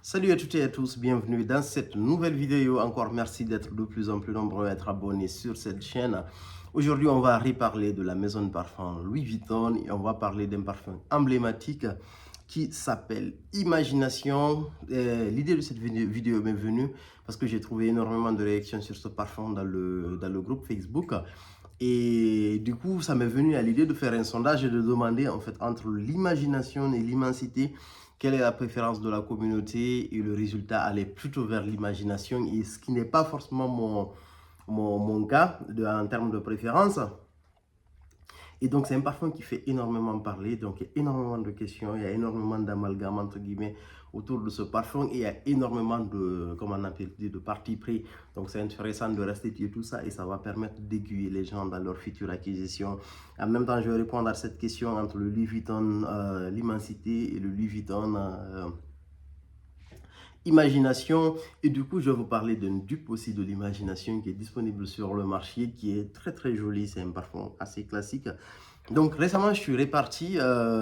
Salut à toutes et à tous, bienvenue dans cette nouvelle vidéo. Encore merci d'être de plus en plus nombreux à être abonnés sur cette chaîne. Aujourd'hui, on va reparler de la maison de parfum Louis Vuitton et on va parler d'un parfum emblématique qui s'appelle Imagination. L'idée de cette vidéo m'est venue parce que j'ai trouvé énormément de réactions sur ce parfum dans le groupe Facebook. Et du coup, ça m'est venu à l'idée de faire un sondage et de demander en fait entre l'imagination et l'immensité, quelle est la préférence de la communauté, et le résultat allait plutôt vers l'imagination, et ce qui n'est pas forcément mon cas en termes de préférence. Et donc, c'est un parfum qui fait énormément parler, donc il y a énormément de questions, il y a énormément d'amalgames, entre guillemets, autour de ce parfum, et il y a énormément de, comment on appelle, de parti pris. Donc, c'est intéressant de restituer tout ça, et ça va permettre d'aiguiller les gens dans leur future acquisition. En même temps, je vais répondre à cette question entre le Louis Vuitton l'immensité et le Louis Vuitton imagination. Et du coup, je vais vous parler d'un dupe aussi de l'imagination qui est disponible sur le marché, qui est très très joli. C'est un parfum assez classique. Donc récemment, je suis reparti.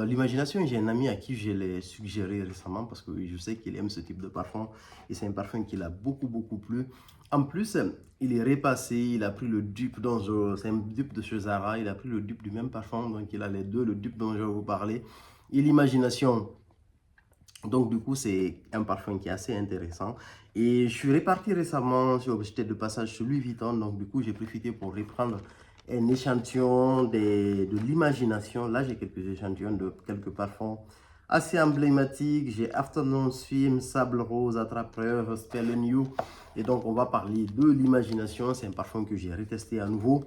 L'imagination, j'ai un ami à qui je l'ai suggéré récemment parce que je sais qu'il aime ce type de parfum et c'est un parfum qui l'a beaucoup plu. En plus, il est repassé, il a pris le dupe c'est un dupe de chez Zara, il a pris le dupe du même parfum, donc il a les deux, le dupe dont je vais vous parler et l'imagination. Donc, du coup, c'est un parfum qui est assez intéressant. Et je suis reparti récemment, j'étais de passage sur Louis Vuitton. Donc, du coup, j'ai profité pour reprendre un échantillon de l'imagination. Là, j'ai quelques échantillons de quelques parfums assez emblématiques. J'ai Afternoon Swim, Sable Rose, Attrape-Rêve, Spell New. Et donc, on va parler de l'imagination. C'est un parfum que j'ai retesté à nouveau.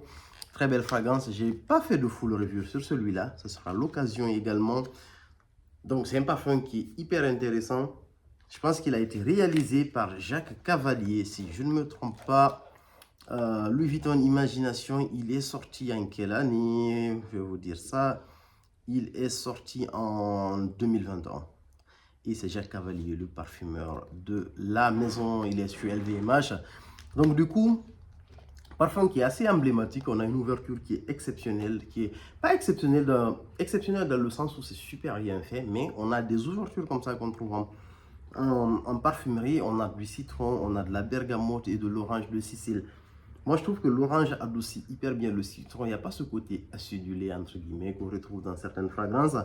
Très belle fragrance. Je n'ai pas fait de full review sur celui-là. Ce sera l'occasion également. Donc, c'est un parfum qui est hyper intéressant. Je pense qu'il a été réalisé par Jacques Cavalier, si je ne me trompe pas. Louis Vuitton Imagination, il est sorti en quelle année? Je vais vous dire ça. Il est sorti en 2021. Et c'est Jacques Cavalier, le parfumeur de la maison. Il est sur LVMH. Donc, du coup, parfum qui est assez emblématique. On a une ouverture qui est exceptionnelle, qui est pas exceptionnelle dans le sens où c'est super bien fait, mais on a des ouvertures comme ça qu'on trouve en parfumerie. On a du citron, on a de la bergamote et de l'orange de Sicile. Moi, je trouve que l'orange adoucit hyper bien le citron. Il n'y a pas ce côté acidulé, entre guillemets, qu'on retrouve dans certaines fragrances.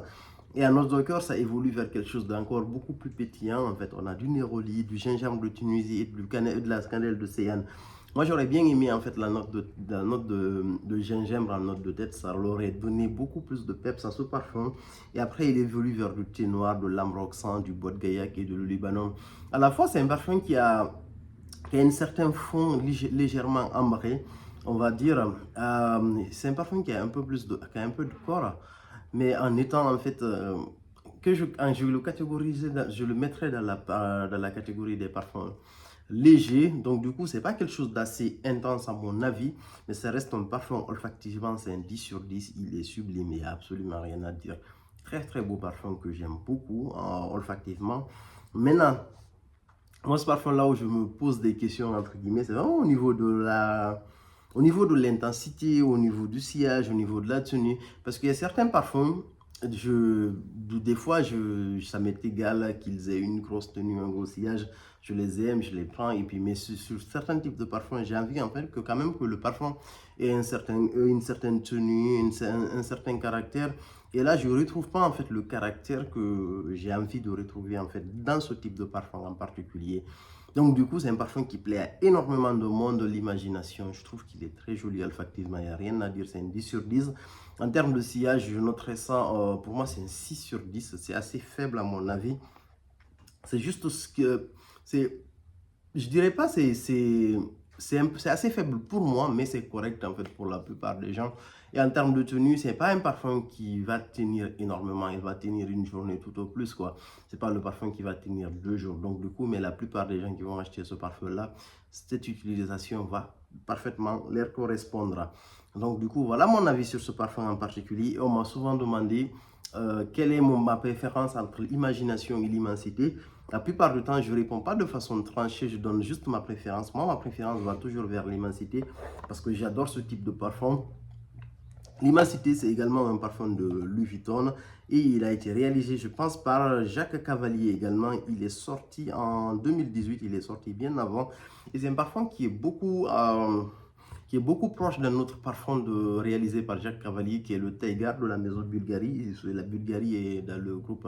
Et à notre cœur, ça évolue vers quelque chose d'encore beaucoup plus pétillant. En fait, on a du néroli, du gingembre de Tunisie et de la cannelle de Ceyhan. Moi, j'aurais bien aimé en fait la note de gingembre en note de tête. Ça leur aurait donné beaucoup plus de peps à ce parfum. Et après, il évolue vers du thé noir, de l'ambroxan, du bois de gaillac et de Libanon. À la fois, c'est un parfum qui a un certain fond légèrement ambré, on va dire. C'est un parfum qui a un peu qui a un peu de corps, mais en étant en fait je le mettrais dans la catégorie des parfums légers. Donc du coup, c'est pas quelque chose d'assez intense à mon avis, mais ça reste un parfum olfactivement, c'est un 10 sur 10, il est sublime, il n'y a absolument rien à dire. Très très beau parfum que j'aime beaucoup olfactivement. Maintenant, moi, ce parfum là où je me pose des questions, entre guillemets, c'est vraiment au niveau de l'intensité, au niveau du sillage, au niveau de la tenue. Parce qu'il y a certains parfums, des fois, ça m'est égal qu'ils aient une grosse tenue, un gros sillage. Je les aime, je les prends. Et puis, mais sur certains types de parfums, j'ai envie en fait que quand même que le parfum ait une certaine tenue, un certain caractère. Et là, je ne retrouve pas en fait le caractère que j'ai envie de retrouver en fait dans ce type de parfum en particulier. Donc du coup, c'est un parfum qui plaît à énormément de monde, l'imagination. Je trouve qu'il est très joli olfactivement, il n'y a rien à dire, c'est un 10 sur 10. En termes de sillage, je noterais ça, pour moi c'est un 6 sur 10, c'est assez faible à mon avis. C'est juste ce que... Je dirais pas, c'est assez faible pour moi, mais c'est correct en fait pour la plupart des gens. Et en termes de tenue, c'est pas un parfum qui va tenir énormément, il va tenir une journée tout au plus, quoi. C'est pas le parfum qui va tenir 2 jours. Donc du coup, mais la plupart des gens qui vont acheter ce parfum-là, cette utilisation va parfaitement leur correspondre. Donc du coup, voilà mon avis sur ce parfum en particulier. On m'a souvent demandé quelle est ma préférence entre l'imagination et l'immensité. La plupart du temps, je ne réponds pas de façon tranchée, je donne juste ma préférence. Moi, ma préférence va toujours vers l'immensité parce que j'adore ce type de parfum. L'Immensité, c'est également un parfum de Louis Vuitton et il a été réalisé, je pense, par Jacques Cavalier également. Il est sorti en 2018, il est sorti bien avant. Et c'est un parfum qui est beaucoup proche d'un autre parfum réalisé par Jacques Cavalier, qui est le Tiger de la maison Bulgari. La Bulgarie est dans le groupe,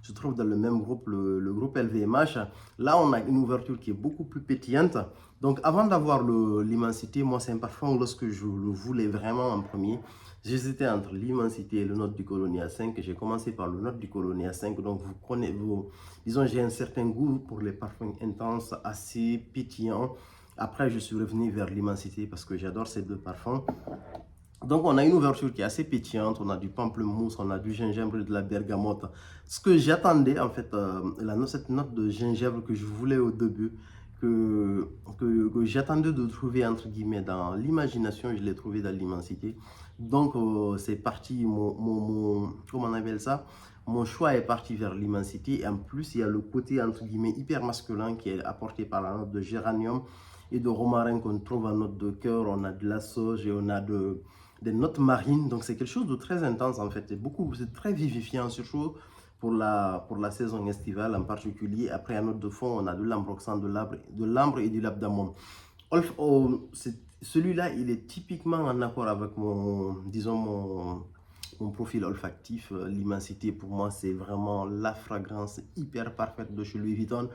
se trouve dans le même groupe, le groupe LVMH. Là, on a une ouverture qui est beaucoup plus pétillante. Donc, avant d'avoir l'immensité, moi, c'est un parfum, lorsque je le voulais vraiment en premier, j'hésitais entre l'immensité et le Note du Colonia 5. J'ai commencé par le Note du Colonia 5. Donc, disons, j'ai un certain goût pour les parfums intenses, assez pétillants. Après, je suis revenu vers l'immensité parce que j'adore ces deux parfums. Donc, on a une ouverture qui est assez pétillante. On a du pamplemousse, on a du gingembre et de la bergamote. Ce que j'attendais, en fait, cette note de gingembre que je voulais au début, que j'attendais de trouver, entre guillemets, dans l'imagination, je l'ai trouvé dans l'immensité. Donc, c'est parti, comment on appelle ça? Mon choix est parti vers l'immensité. Et en plus, il y a le côté, entre guillemets, hyper masculin qui est apporté par la note de géranium et de romarin qu'on trouve en note de cœur. On a de la sauge et on a des notes marines. Donc, c'est quelque chose de très intense, en fait. C'est très vivifiant, surtout pour la saison estivale en particulier. Après, en note de fond, on a de l'ambroxan, de l'ambre et du labdamon. Celui-là, il est typiquement en accord avec disons, mon profil olfactif. L'immensité, pour moi, c'est vraiment la fragrance hyper parfaite de chez Louis Vuitton.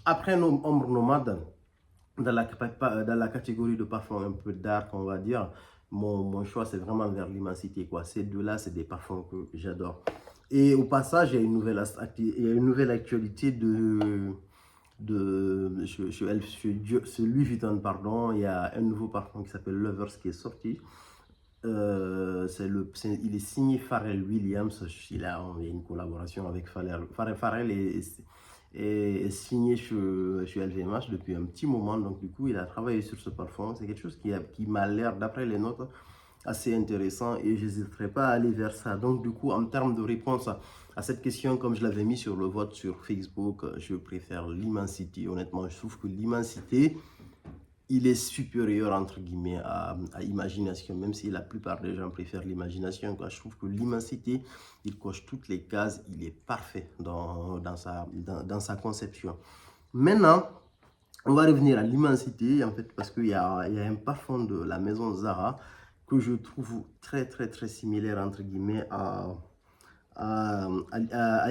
Après, Ombre Nomade, dans la catégorie de parfums un peu dark, on va dire, mon choix, c'est vraiment vers l'immensité, quoi. Ces deux-là, c'est des parfums que j'adore. Et au passage, il y a une nouvelle actualité chez Louis Vuitton, pardon. Il y a un nouveau parfum qui s'appelle Lovers qui est sorti. Il est signé Pharrell Williams. Il y a une collaboration avec Pharrell est signé chez LVMH depuis un petit moment. Donc, du coup, il a travaillé sur ce parfum. C'est quelque chose qui m'a l'air, d'après les notes, assez intéressant et je n'hésiterai pas à aller vers ça. Donc, du coup, en termes de réponse à cette question, comme je l'avais mis sur le vote sur Facebook, je préfère l'immensité. Honnêtement, je trouve que l'immensité, il est supérieur, entre guillemets, à imagination, même si la plupart des gens préfèrent l'imagination. Je trouve que l'immensité, il coche toutes les cases, il est parfait dans sa conception. Maintenant, on va revenir à l'immensité, en fait, parce qu'il y a un parfum de la maison Zara que je trouve très, très, très similaire, entre guillemets, à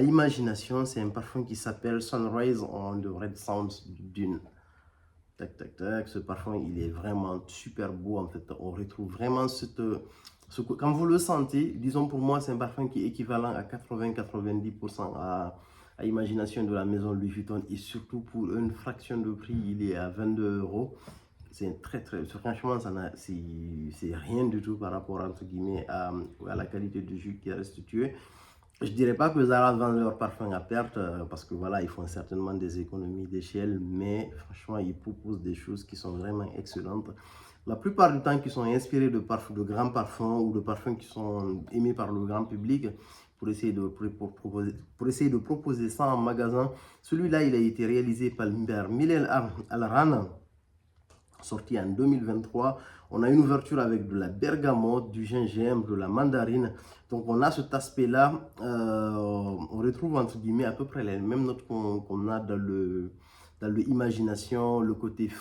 Imagination. C'est un parfum qui s'appelle Sunrise on the Red Sounds Dune. Tac, tac, tac. Ce parfum, il est vraiment super beau. En fait, on retrouve vraiment quand vous le sentez, disons pour moi, c'est un parfum qui est équivalent à 80-90% à Imagination de la maison Louis Vuitton. Et surtout pour une fraction de prix, il est à 22 €. C'est très, très, franchement, c'est rien du tout par rapport, entre guillemets, à la qualité du jus qui est restitué. Je dirais pas que Zara vend leur parfum à perte parce que voilà, ils font certainement des économies d'échelle, mais franchement, ils proposent des choses qui sont vraiment excellentes. La plupart du temps, qui sont inspirés de grands parfums ou de parfums qui sont aimés par le grand public pour essayer de proposer ça en magasin. Celui-là, il a été réalisé par Milel Al-Ran, sorti en 2023. On a une ouverture avec de la bergamote, du gingembre, de la mandarine. Donc on a cet aspect-là. On retrouve entre guillemets à peu près les mêmes notes qu'on a dans le imagination, le côté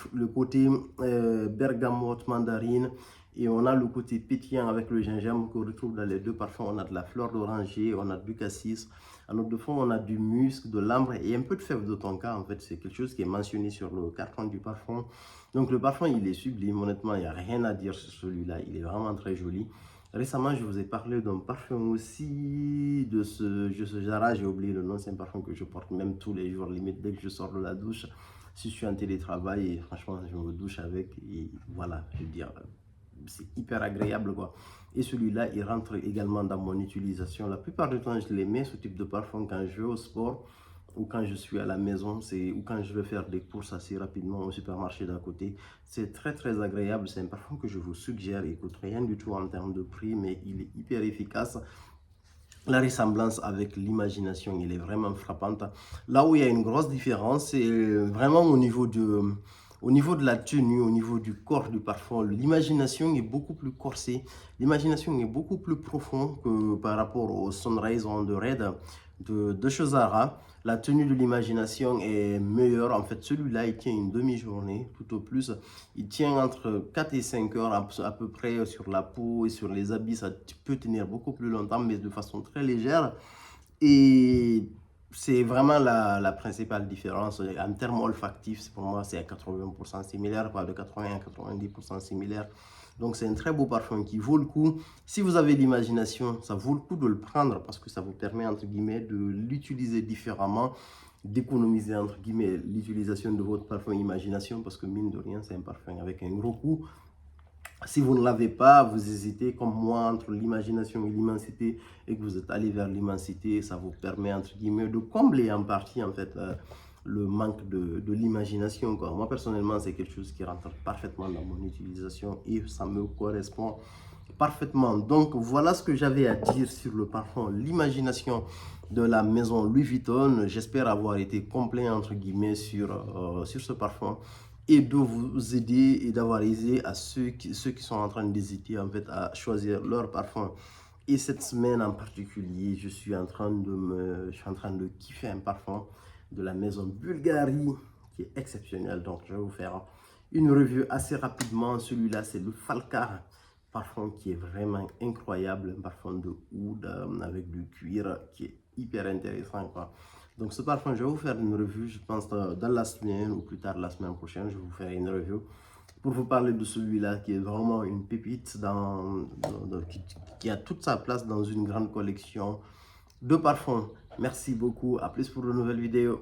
bergamote, mandarine. Et on a le côté pétillant avec le gingembre qu'on retrouve dans les deux parfums. On a de la fleur d'oranger, on a du cassis. En note de fond, on a du musc, de l'ambre et un peu de fève de tonka. En fait, c'est quelque chose qui est mentionné sur le carton du parfum. Donc, le parfum, il est sublime. Honnêtement, il n'y a rien à dire sur celui-là. Il est vraiment très joli. Récemment, je vous ai parlé d'un parfum aussi de ce Zara. J'ai oublié le nom. C'est un parfum que je porte même tous les jours, limite dès que je sors de la douche. Si je suis en télétravail, et franchement, je me douche avec. Et voilà, je veux dire, c'est hyper agréable, quoi. Et celui-là, il rentre également dans mon utilisation. La plupart du temps, je les mets, ce type de parfum, quand je vais au sport ou quand je suis à la maison, ou quand je vais faire des courses assez rapidement au supermarché d'à côté. C'est très, très agréable. C'est un parfum que je vous suggère. Il ne coûte rien du tout en termes de prix, mais il est hyper efficace. La ressemblance avec l'imagination, il est vraiment frappante. Là où il y a une grosse différence, c'est vraiment au niveau au niveau de la tenue, au niveau du corps du parfum, l'imagination est beaucoup plus corsée, l'imagination est beaucoup plus profonde que par rapport au Sunrise on the Red de Shozara. La tenue de l'imagination est meilleure. En fait, celui-là, il tient une demi-journée, tout au plus. Il tient entre 4 et 5 heures à peu près sur la peau et sur les habits. Ça peut tenir beaucoup plus longtemps, mais de façon très légère. Et c'est vraiment la principale différence. En termes olfactifs, pour moi, c'est à 80% similaire, pas de 80 à 90% similaire. Donc, c'est un très beau parfum qui vaut le coup. Si vous avez l'imagination, ça vaut le coup de le prendre parce que ça vous permet, entre guillemets, de l'utiliser différemment, d'économiser, entre guillemets, l'utilisation de votre parfum imagination parce que, mine de rien, c'est un parfum avec un gros coût. Si vous ne l'avez pas, vous hésitez comme moi entre l'imagination et l'immensité et que vous êtes allé vers l'immensité, ça vous permet entre guillemets de combler en partie en fait le manque de l'imagination. Moi personnellement, c'est quelque chose qui rentre parfaitement dans mon utilisation et ça me correspond parfaitement. Donc voilà ce que j'avais à dire sur le parfum, l'imagination de la maison Louis Vuitton. J'espère avoir été complet entre guillemets sur ce parfum et de vous aider et d'avoir aidé à ceux qui sont en train d'hésiter en fait à choisir leur parfum. Et cette semaine en particulier, je suis en train de kiffer un parfum de la maison Bulgari qui est exceptionnel. Donc je vais vous faire une review assez rapidement. Celui-là, c'est le Falcar, parfum qui est vraiment incroyable, un parfum de oud avec du cuir qui est hyper intéressant quoi. Donc ce parfum, je vais vous faire une revue, je pense dans la semaine ou plus tard la semaine prochaine, je vais vous faire une review pour vous parler de celui-là qui est vraiment une pépite qui a toute sa place dans une grande collection de parfums. Merci beaucoup, à plus pour de nouvelles vidéos.